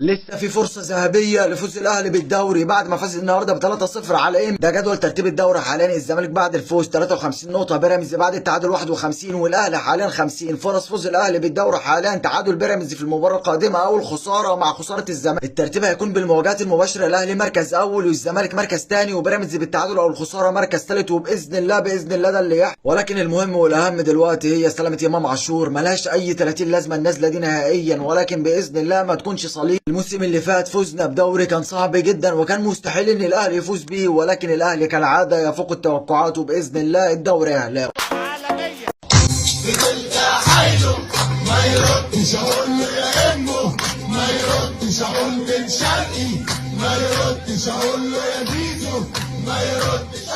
لسه في فرصة ذهبية لفوز الأهلي بالدوري بعد ما فاز النهارده ب 3-0 على إيه؟ ده جدول ترتيب الدوري حاليا. الزمالك بعد الفوز 53 نقطة، بيراميدز بعد التعادل 51، والأهلي حاليا 50. فرص فوز الأهلي بالدوري حاليا تعادل بيراميدز في المباراة القادمة أو الخسارة مع خسارة الزمالك. الترتيب هيكون بالمواجهات المباشرة، الأهلي مركز أول والزمالك مركز ثاني، وبيراميدز بالتعادل أو الخسارة مركز ثالث، وبإذن الله ده اللي يحصل. ولكن المهم والأهم دلوقتي هي سلامة إمام عاشور. ملهاش أي 30 لازمة النازلة دي نهائيا، ولكن بإذن الله ما تكونش صليب. الموسم اللي فات فوزنا بدوري كان صعب جدا وكان مستحيل ان الاهلي يفوز بيه، ولكن الاهلي كالعاده يفوق التوقعات، وباذن الله الدوري اهلاوي. ما يردش اقول له يا امه، ما يردش اقول بن شرقي، ما يردش اقول له يا زيزو، ما يردش